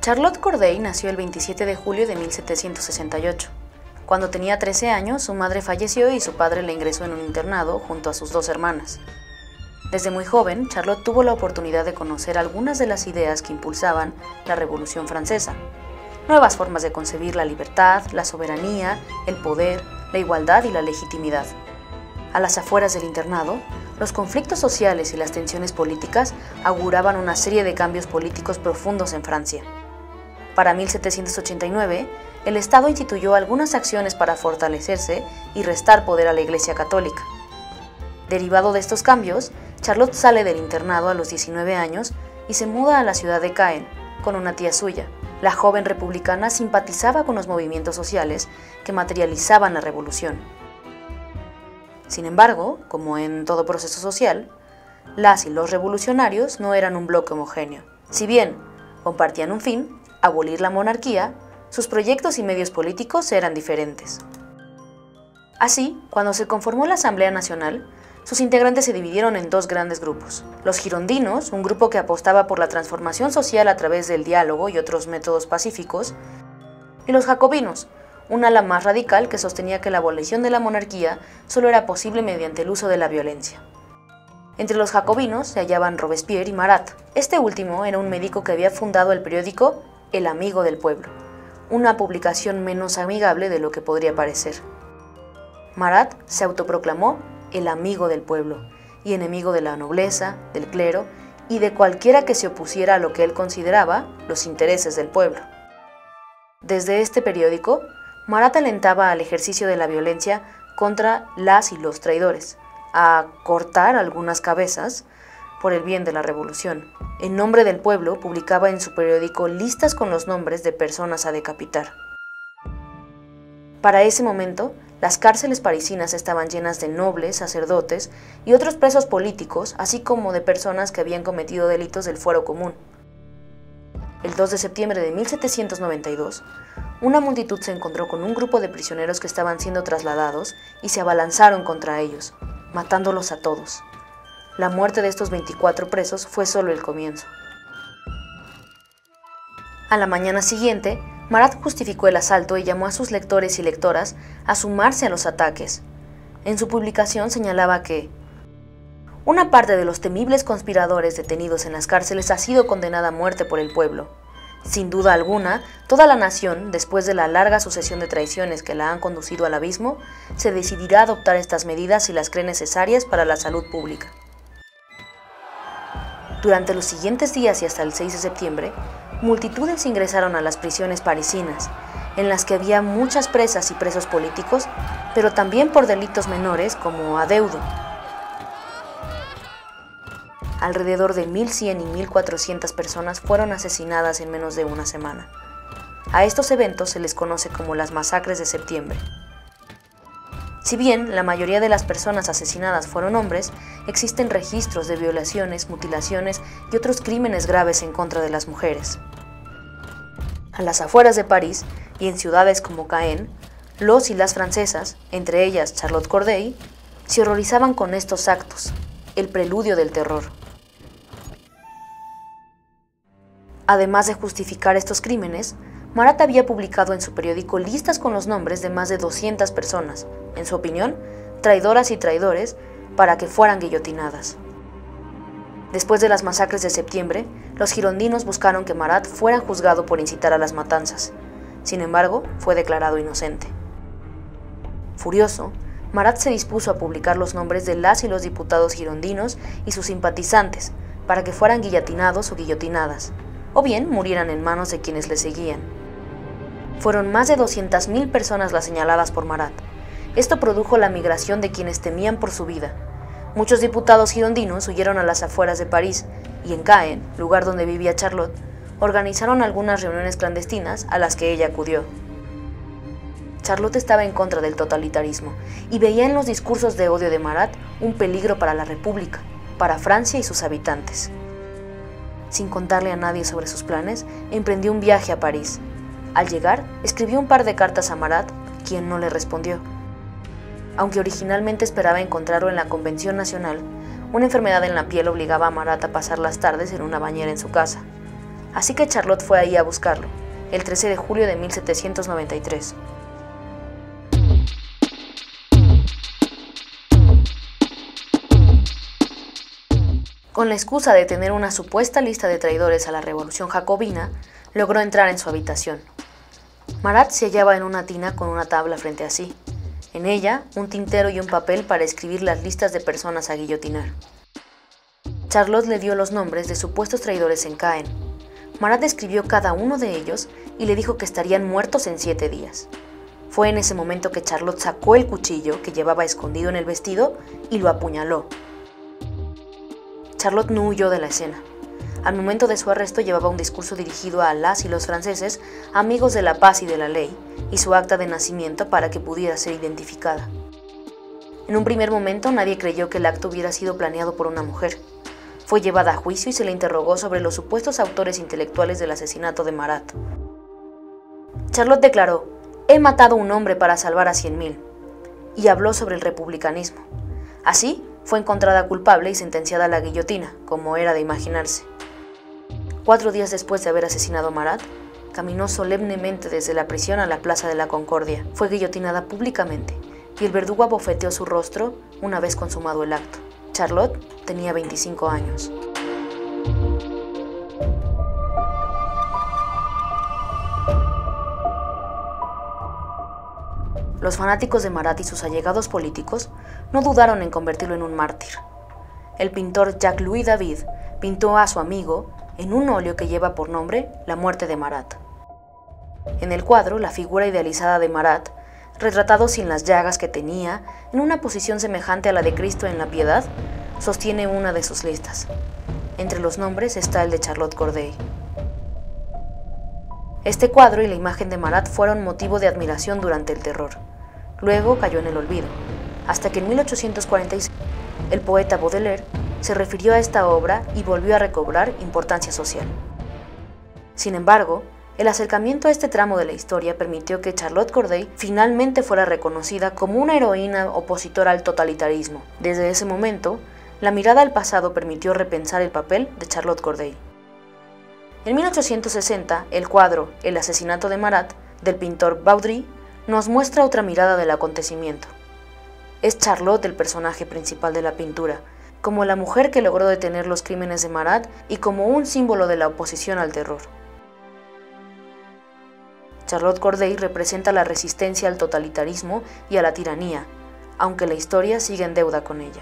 Charlotte Corday nació el 27 de julio de 1768. Cuando tenía 13 años, su madre falleció y su padre la ingresó en un internado junto a sus dos hermanas. Desde muy joven, Charlotte tuvo la oportunidad de conocer algunas de las ideas que impulsaban la Revolución Francesa. Nuevas formas de concebir la libertad, la soberanía, el poder, la igualdad y la legitimidad. A las afueras del internado, los conflictos sociales y las tensiones políticas auguraban una serie de cambios políticos profundos en Francia. Para 1789, el Estado instituyó algunas acciones para fortalecerse y restar poder a la Iglesia Católica. Derivado de estos cambios, Charlotte sale del internado a los 19 años y se muda a la ciudad de Caen con una tía suya. La joven republicana simpatizaba con los movimientos sociales que materializaban la revolución. Sin embargo, como en todo proceso social, las y los revolucionarios no eran un bloque homogéneo. Si bien compartían un fin, abolir la monarquía, sus proyectos y medios políticos eran diferentes. Así, cuando se conformó la Asamblea Nacional, sus integrantes se dividieron en dos grandes grupos. Los girondinos, un grupo que apostaba por la transformación social a través del diálogo y otros métodos pacíficos, y los jacobinos, un ala más radical que sostenía que la abolición de la monarquía solo era posible mediante el uso de la violencia. Entre los jacobinos se hallaban Robespierre y Marat. Este último era un médico que había fundado el periódico El Amigo del Pueblo, una publicación menos amigable de lo que podría parecer. Marat se autoproclamó el amigo del pueblo y enemigo de la nobleza, del clero y de cualquiera que se opusiera a lo que él consideraba los intereses del pueblo. Desde este periódico, Marat alentaba al ejercicio de la violencia contra las y los traidores, a cortar algunas cabezas por el bien de la revolución. En nombre del pueblo publicaba en su periódico listas con los nombres de personas a decapitar. Para ese momento, las cárceles parisinas estaban llenas de nobles, sacerdotes y otros presos políticos, así como de personas que habían cometido delitos del fuero común. El 2 de septiembre de 1792, una multitud se encontró con un grupo de prisioneros que estaban siendo trasladados y se abalanzaron contra ellos, matándolos a todos. La muerte de estos 24 presos fue solo el comienzo. A la mañana siguiente, Marat justificó el asalto y llamó a sus lectores y lectoras a sumarse a los ataques. En su publicación señalaba que una parte de los temibles conspiradores detenidos en las cárceles ha sido condenada a muerte por el pueblo. Sin duda alguna, toda la nación, después de la larga sucesión de traiciones que la han conducido al abismo, se decidirá a adoptar estas medidas si las cree necesarias para la salud pública. Durante los siguientes días y hasta el 6 de septiembre, multitudes ingresaron a las prisiones parisinas, en las que había muchas presas y presos políticos, pero también por delitos menores como adeudo. Alrededor de 1.100 y 1.400 personas fueron asesinadas en menos de una semana. A estos eventos se les conoce como las masacres de septiembre. Si bien la mayoría de las personas asesinadas fueron hombres, existen registros de violaciones, mutilaciones y otros crímenes graves en contra de las mujeres. A las afueras de París y en ciudades como Caen, los y las francesas, entre ellas Charlotte Corday, se horrorizaban con estos actos, el preludio del terror. Además de justificar estos crímenes, Marat había publicado en su periódico listas con los nombres de más de 200 personas, en su opinión, traidoras y traidores, para que fueran guillotinadas. Después de las masacres de septiembre, los girondinos buscaron que Marat fuera juzgado por incitar a las matanzas. Sin embargo, fue declarado inocente. Furioso, Marat se dispuso a publicar los nombres de las y los diputados girondinos y sus simpatizantes para que fueran guillotinados o guillotinadas, o bien murieran en manos de quienes le seguían. Fueron más de 200.000 personas las señaladas por Marat. Esto produjo la migración de quienes temían por su vida. Muchos diputados girondinos huyeron a las afueras de París y en Caen, lugar donde vivía Charlotte, organizaron algunas reuniones clandestinas a las que ella acudió. Charlotte estaba en contra del totalitarismo y veía en los discursos de odio de Marat un peligro para la República, para Francia y sus habitantes. Sin contarle a nadie sobre sus planes, emprendió un viaje a París. Al llegar, escribió un par de cartas a Marat, quien no le respondió. Aunque originalmente esperaba encontrarlo en la Convención Nacional, una enfermedad en la piel obligaba a Marat a pasar las tardes en una bañera en su casa. Así que Charlotte fue ahí a buscarlo, el 13 de julio de 1793. Con la excusa de tener una supuesta lista de traidores a la revolución jacobina, logró entrar en su habitación. Marat se hallaba en una tina con una tabla frente a sí. En ella, un tintero y un papel para escribir las listas de personas a guillotinar. Charlotte le dio los nombres de supuestos traidores en Caen. Marat escribió cada uno de ellos y le dijo que estarían muertos en 7 días. Fue en ese momento que Charlotte sacó el cuchillo que llevaba escondido en el vestido y lo apuñaló. Charlotte no huyó de la escena. Al momento de su arresto llevaba un discurso dirigido a las y los franceses, amigos de la paz y de la ley, y su acta de nacimiento para que pudiera ser identificada. En un primer momento nadie creyó que el acto hubiera sido planeado por una mujer. Fue llevada a juicio y se le interrogó sobre los supuestos autores intelectuales del asesinato de Marat. Charlotte declaró: «He matado a un hombre para salvar a 100.000», y habló sobre el republicanismo. Así, fue encontrada culpable y sentenciada a la guillotina, como era de imaginarse. 4 días después de haber asesinado a Marat, caminó solemnemente desde la prisión a la Plaza de la Concordia. Fue guillotinada públicamente, y el verdugo abofeteó su rostro una vez consumado el acto. Charlotte tenía 25 años. Los fanáticos de Marat y sus allegados políticos no dudaron en convertirlo en un mártir. El pintor Jacques-Louis David pintó a su amigo en un óleo que lleva por nombre La muerte de Marat. En el cuadro, la figura idealizada de Marat, retratado sin las llagas que tenía, en una posición semejante a la de Cristo en la Piedad, sostiene una de sus listas. Entre los nombres está el de Charlotte Corday. Este cuadro y la imagen de Marat fueron motivo de admiración durante el terror. Luego cayó en el olvido, hasta que en 1846 el poeta Baudelaire se refirió a esta obra y volvió a recobrar importancia social. Sin embargo, el acercamiento a este tramo de la historia permitió que Charlotte Corday finalmente fuera reconocida como una heroína opositora al totalitarismo. Desde ese momento, la mirada al pasado permitió repensar el papel de Charlotte Corday. En 1860, el cuadro El asesinato de Marat, del pintor Baudry, nos muestra otra mirada del acontecimiento. Es Charlotte el personaje principal de la pintura, como la mujer que logró detener los crímenes de Marat y como un símbolo de la oposición al terror. Charlotte Corday representa la resistencia al totalitarismo y a la tiranía, aunque la historia sigue en deuda con ella.